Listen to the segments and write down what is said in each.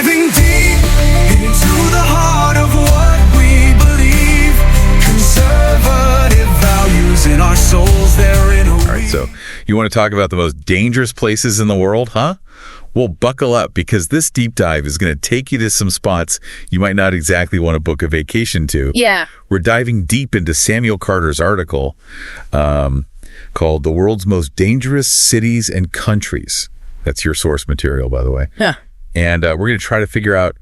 Diving deep into the heart of what we believe. Conservative values in our souls, they're in a All right, so you want to talk about the most dangerous places in the world, huh? Well, buckle up, because this deep dive is going to take you to some spots you might not exactly want to book a vacation to. Yeah. We're diving deep into Samuel Carter's article called The World's Most Dangerous Cities and Countries. That's your source material, by the way. Yeah. And we're going to try to figure out,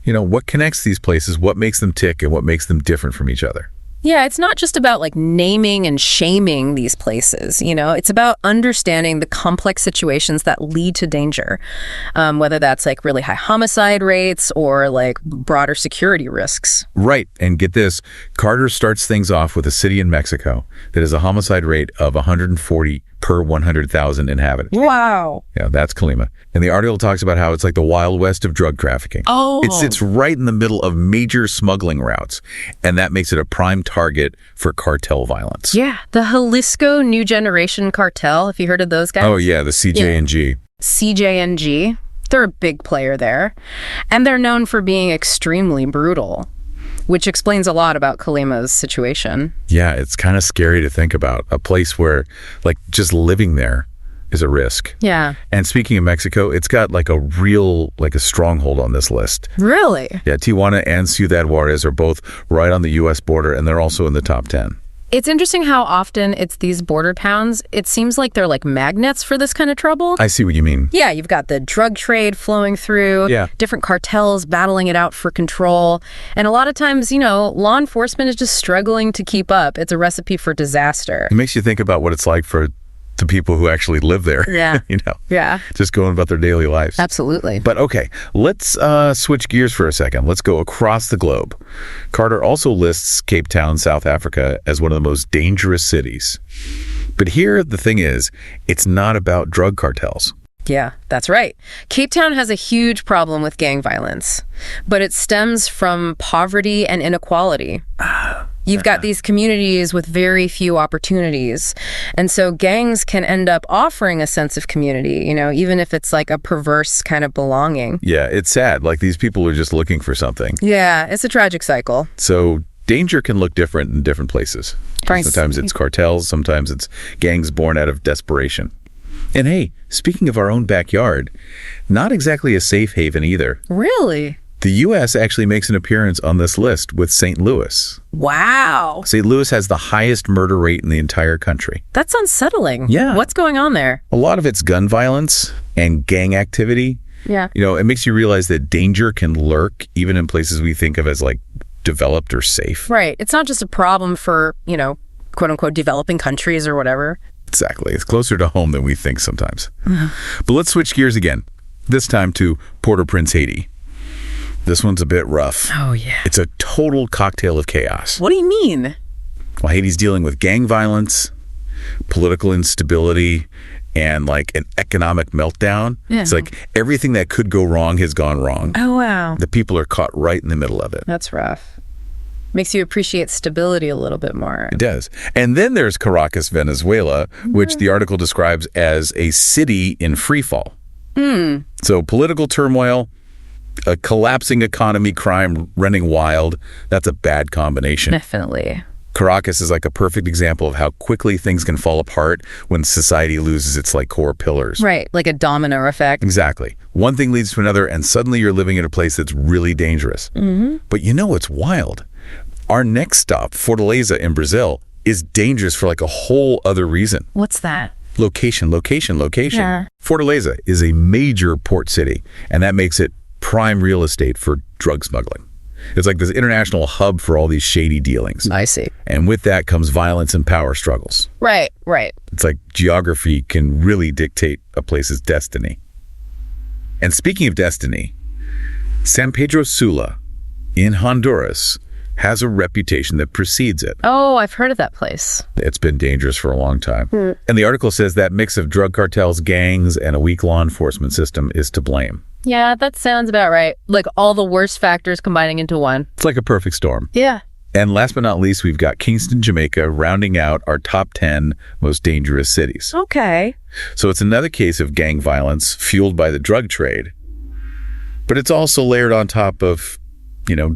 what connects these places, what makes them tick, and what makes them different from each other. Yeah, it's not just about like naming and shaming these places, it's about understanding the complex situations that lead to danger, whether that's like really high homicide rates or like broader security risks. Right. And get this, Carter starts things off with a city in Mexico that has a homicide rate of 140 per 100,000 inhabitants. Wow. Yeah, that's Colima. And the article talks about how it's like the Wild West of drug trafficking. Oh. It sits right in the middle of major smuggling routes, and that makes it a prime target for cartel violence. Yeah, the Jalisco New Generation Cartel, have you heard of those guys? Oh, yeah, the CJNG. Yeah. CJNG. They're a big player there, and they're known for being extremely brutal, which explains a lot about Colima's situation. Yeah, it's kind of scary to think about a place where, like, just living there is a risk. Yeah. And speaking of Mexico, it's got like a stronghold on this list. Really? Yeah, Tijuana and Ciudad Juarez are both right on the U.S. border, and they're also in the top 10. It's interesting how often it's these border towns. It seems like they're like magnets for this kind of trouble. I see what you mean. Yeah, you've got the drug trade flowing through, different cartels battling it out for control. And a lot of times, law enforcement is just struggling to keep up. It's a recipe for disaster. It makes you think about what it's like for the people who actually live there. Yeah. Yeah. Just going about their daily lives. Absolutely. But okay, let's switch gears for a second. Let's go across the globe. Carter also lists Cape Town, South Africa, as one of the most dangerous cities. But here, the thing is, it's not about drug cartels. Yeah, that's right. Cape Town has a huge problem with gang violence, but it stems from poverty and inequality. You've got these communities with very few opportunities. And so gangs can end up offering a sense of community, even if it's like a perverse kind of belonging. Yeah, it's sad. Like, these people are just looking for something. Yeah, it's a tragic cycle. So danger can look different in different places. Sometimes it's cartels, sometimes it's gangs born out of desperation. And hey, speaking of our own backyard, not exactly a safe haven either. Really? The U.S. actually makes an appearance on this list with St. Louis. Wow. St. Louis has the highest murder rate in the entire country. That's unsettling. Yeah. What's going on there? A lot of it's gun violence and gang activity. Yeah. It makes you realize that danger can lurk even in places we think of as like developed or safe. Right. It's not just a problem for, quote unquote, developing countries or whatever. Exactly. It's closer to home than we think sometimes. But let's switch gears again, this time to Port-au-Prince, Haiti. This one's a bit rough. Oh, yeah. It's a total cocktail of chaos. What do you mean? Well, Haiti's dealing with gang violence, political instability, and like an economic meltdown. Yeah. It's like everything that could go wrong has gone wrong. Oh, wow. The people are caught right in the middle of it. That's rough. Makes you appreciate stability a little bit more. It does. And then there's Caracas, Venezuela, which the article describes as a city in freefall. So political turmoil, a collapsing economy, crime running wild, that's a bad combination. Definitely. Caracas is like a perfect example of how quickly things can fall apart when society loses its like core pillars. Right, like a domino effect. Exactly. One thing leads to another, and suddenly you're living in a place that's really dangerous. But what's wild? Our next stop, Fortaleza in Brazil, is dangerous for like a whole other reason. What's that? Location. Yeah. Fortaleza is a major port city, and that makes it prime real estate for drug smuggling. It's like this international hub for all these shady dealings. I see. And with that comes violence and power struggles. Right. It's like geography can really dictate a place's destiny. And speaking of destiny, San Pedro Sula in Honduras has a reputation that precedes it. Oh, I've heard of that place. It's been dangerous for a long time. And the article says that mix of drug cartels, gangs, and a weak law enforcement system is to blame. Yeah, that sounds about right. Like all the worst factors combining into one. It's like a perfect storm. Yeah. And last but not least, we've got Kingston, Jamaica, rounding out our top 10 most dangerous cities. Okay. So it's another case of gang violence fueled by the drug trade. But it's also layered on top of,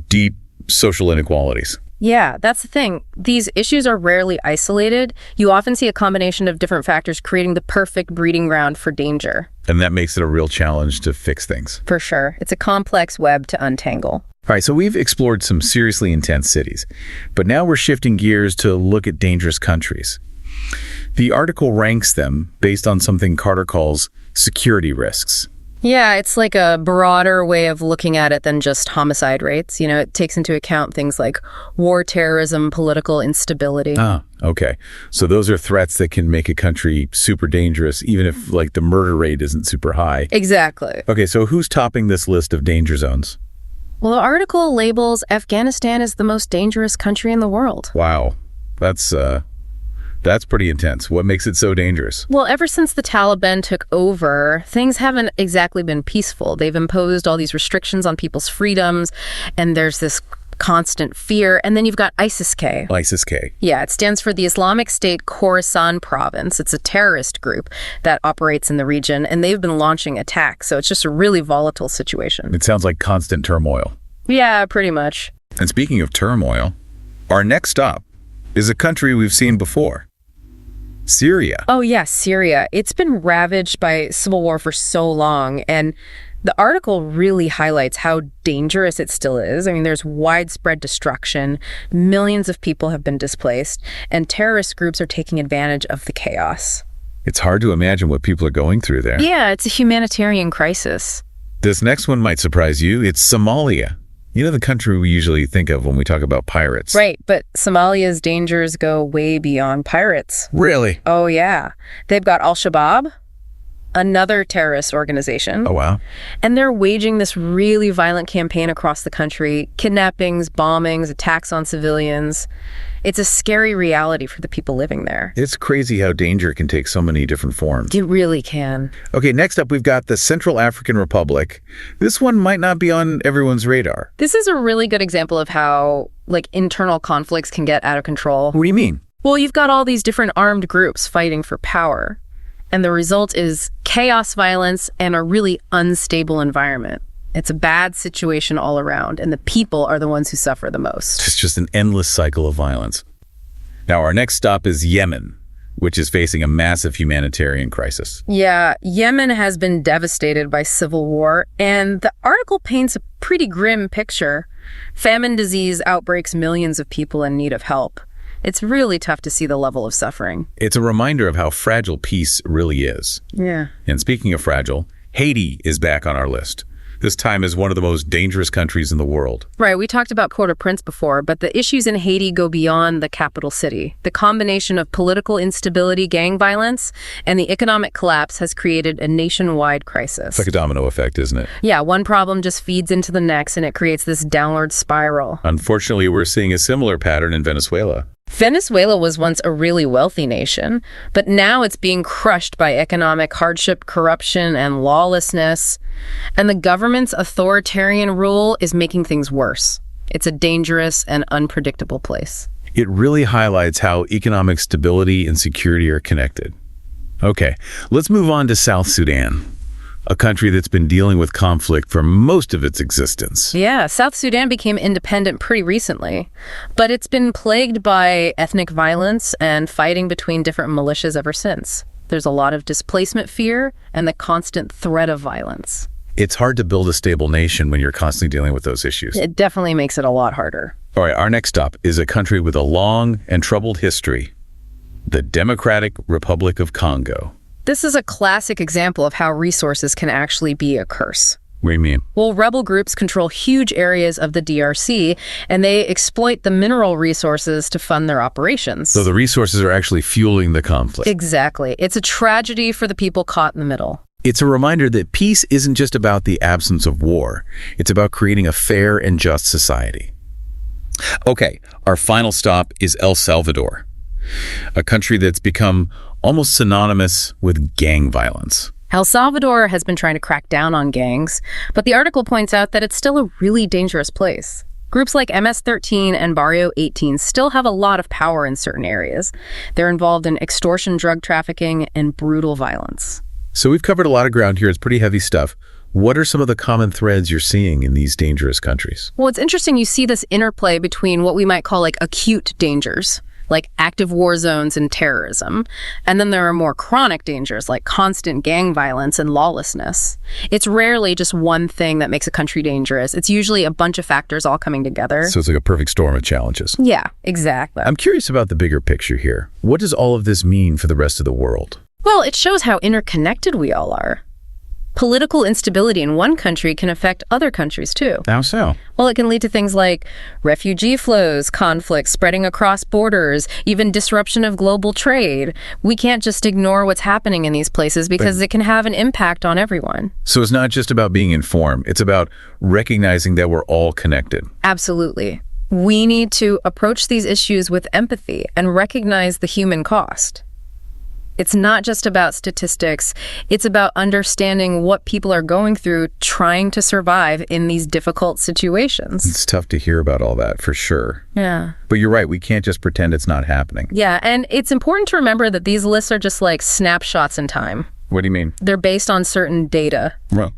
deep social inequalities. Yeah, that's the thing. These issues are rarely isolated. You often see a combination of different factors creating the perfect breeding ground for danger. And that makes it a real challenge to fix things. For sure. It's a complex web to untangle. All right, so we've explored some seriously intense cities, but now we're shifting gears to look at dangerous countries. The article ranks them based on something Carter calls security risks. Yeah, it's like a broader way of looking at it than just homicide rates. It takes into account things like war, terrorism, political instability. Ah, okay. So those are threats that can make a country super dangerous, even if, the murder rate isn't super high. Exactly. Okay, so who's topping this list of danger zones? Well, the article labels Afghanistan as the most dangerous country in the world. Wow. That's pretty intense. What makes it so dangerous? Well, ever since the Taliban took over, things haven't exactly been peaceful. They've imposed all these restrictions on people's freedoms, and there's this constant fear. And then you've got ISIS-K. ISIS-K. Yeah, it stands for the Islamic State Khorasan Province. It's a terrorist group that operates in the region, and they've been launching attacks. So it's just a really volatile situation. It sounds like constant turmoil. Yeah, pretty much. And speaking of turmoil, our next stop is a country we've seen before. Syria. Oh, yeah, Syria. It's been ravaged by civil war for so long, and the article really highlights how dangerous it still is. I mean, there's widespread destruction, millions of people have been displaced, and terrorist groups are taking advantage of the chaos. It's hard to imagine what people are going through there. Yeah, it's a humanitarian crisis. This next one might surprise you. It's Somalia. The country we usually think of when we talk about pirates. Right, but Somalia's dangers go way beyond pirates. Really? Oh, yeah. They've got Al-Shabaab, another terrorist organization. Oh, wow. And they're waging this really violent campaign across the country, kidnappings, bombings, attacks on civilians. It's a scary reality for the people living there. It's crazy how danger can take so many different forms. It really can. Okay, next up we've got the Central African Republic. This one might not be on everyone's radar. This is a really good example of how, internal conflicts can get out of control. What do you mean? Well, you've got all these different armed groups fighting for power. And the result is chaos, violence, and a really unstable environment. It's a bad situation all around, and the people are the ones who suffer the most. It's just an endless cycle of violence. Now, our next stop is Yemen, which is facing a massive humanitarian crisis. Yeah, Yemen has been devastated by civil war, and the article paints a pretty grim picture. Famine disease outbreaks millions of people in need of help. It's really tough to see the level of suffering. It's a reminder of how fragile peace really is. Yeah. And speaking of fragile, Haiti is back on our list. This time is one of the most dangerous countries in the world. Right, we talked about Port-au-Prince before, but the issues in Haiti go beyond the capital city. The combination of political instability, gang violence, and the economic collapse has created a nationwide crisis. It's like a domino effect, isn't it? Yeah, one problem just feeds into the next, and it creates this downward spiral. Unfortunately, we're seeing a similar pattern in Venezuela. Venezuela was once a really wealthy nation, but now it's being crushed by economic hardship, corruption, and lawlessness. And the government's authoritarian rule is making things worse. It's a dangerous and unpredictable place. It really highlights how economic stability and security are connected. Okay, let's move on to South Sudan, a country that's been dealing with conflict for most of its existence. Yeah, South Sudan became independent pretty recently, but it's been plagued by ethnic violence and fighting between different militias ever since. There's a lot of displacement fear and the constant threat of violence. It's hard to build a stable nation when you're constantly dealing with those issues. It definitely makes it a lot harder. All right, our next stop is a country with a long and troubled history, the Democratic Republic of Congo. This is a classic example of how resources can actually be a curse. What do you mean? Well, rebel groups control huge areas of the DRC, and they exploit the mineral resources to fund their operations. So the resources are actually fueling the conflict. Exactly. It's a tragedy for the people caught in the middle. It's a reminder that peace isn't just about the absence of war. It's about creating a fair and just society. Okay, our final stop is El Salvador, a country that's become almost synonymous with gang violence. El Salvador has been trying to crack down on gangs, but the article points out that it's still a really dangerous place. Groups like MS-13 and Barrio 18 still have a lot of power in certain areas. They're involved in extortion, drug trafficking, and brutal violence. So we've covered a lot of ground here. It's pretty heavy stuff. What are some of the common threads you're seeing in these dangerous countries? Well, it's interesting you see this interplay between what we might call like acute dangers, like active war zones and terrorism. And then there are more chronic dangers like constant gang violence and lawlessness. It's rarely just one thing that makes a country dangerous. It's usually a bunch of factors all coming together. So it's like a perfect storm of challenges. Yeah, exactly. I'm curious about the bigger picture here. What does all of this mean for the rest of the world? Well, it shows how interconnected we all are. Political instability in one country can affect other countries too. How so? Well, it can lead to things like refugee flows, conflicts spreading across borders, even disruption of global trade. We can't just ignore what's happening in these places because it can have an impact on everyone. So it's not just about being informed. It's about recognizing that we're all connected. Absolutely. We need to approach these issues with empathy and recognize the human cost. It's not just about statistics. It's about understanding what people are going through trying to survive in these difficult situations. It's tough to hear about all that, for sure. Yeah. But you're right. We can't just pretend it's not happening. Yeah, and it's important to remember that these lists are just like snapshots in time. What do you mean? They're based on certain data. Well,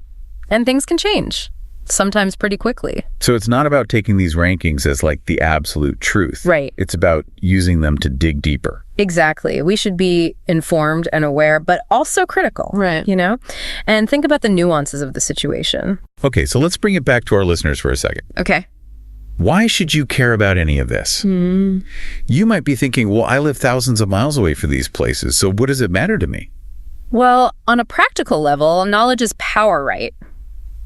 And things can change, sometimes pretty quickly. so it's not about taking these rankings as like the absolute truth. Right. It's about using them to dig deeper. Exactly. We should be informed and aware, but also critical. Right. You know? And think about the nuances of the situation. Okay, so let's bring it back to our listeners for a second. Okay. Why should you care about any of this? You might be thinking, well, I live thousands of miles away from these places, so what does it matter to me? Well, on a practical level, knowledge is power, right?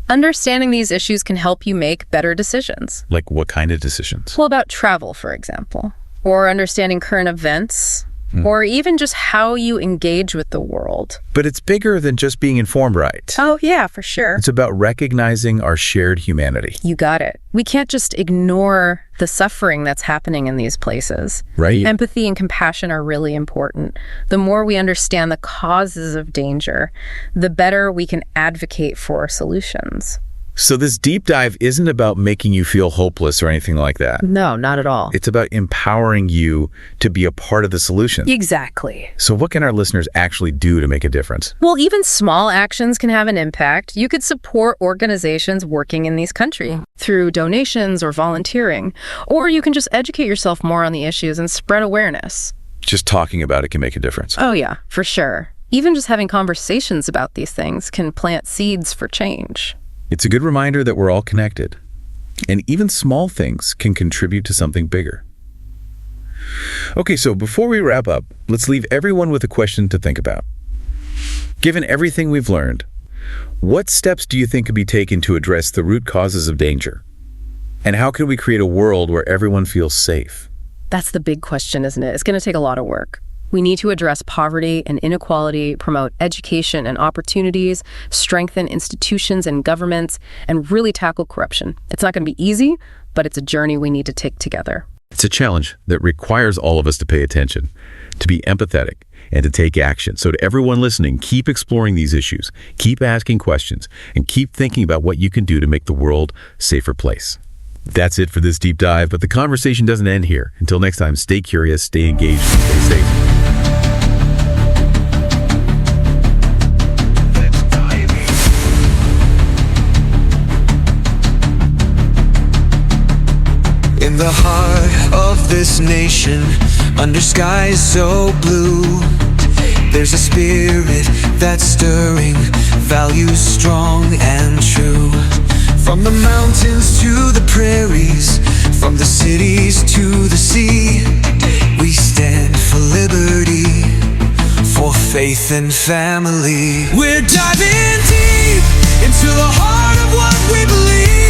Understanding these issues can help you make better decisions. Like what kind of decisions? Well, about travel, for example, or understanding current events, or even just how you engage with the world. But it's bigger than just being informed, right? Oh, yeah, for sure. It's about recognizing our shared humanity. You got it. We can't just ignore the suffering that's happening in these places. Right. Empathy and compassion are really important. The more we understand the causes of danger, the better we can advocate for solutions. So this deep dive isn't about making you feel hopeless or anything like that. No, not at all. It's about empowering you to be a part of the solution. Exactly. So what can our listeners actually do to make a difference? Well, even small actions can have an impact. You could support organizations working in these countries through donations or volunteering, or you can just educate yourself more on the issues and spread awareness. Just talking about it can make a difference. Oh, yeah, for sure. Even just having conversations about these things can plant seeds for change. It's a good reminder that we're all connected, and even small things can contribute to something bigger. Okay, so before we wrap up, let's leave everyone with a question to think about. Given everything we've learned, what steps do you think could be taken to address the root causes of danger? And how can we create a world where everyone feels safe? That's the big question, isn't it? It's going to take a lot of work. We need to address poverty and inequality, promote education and opportunities, strengthen institutions and governments, and really tackle corruption. It's not going to be easy, but it's a journey we need to take together. It's a challenge that requires all of us to pay attention, to be empathetic, and to take action. So to everyone listening, keep exploring these issues, keep asking questions, and keep thinking about what you can do to make the world a safer place. That's it for this deep dive, but the conversation doesn't end here. Until next time, stay curious, stay engaged, and stay safe. In the heart of this nation, under skies so blue, there's a spirit that's stirring, values strong and true. From the mountains to the prairies, from the cities to the sea, we stand for liberty, for faith and family. We're diving deep into the heart of what we believe.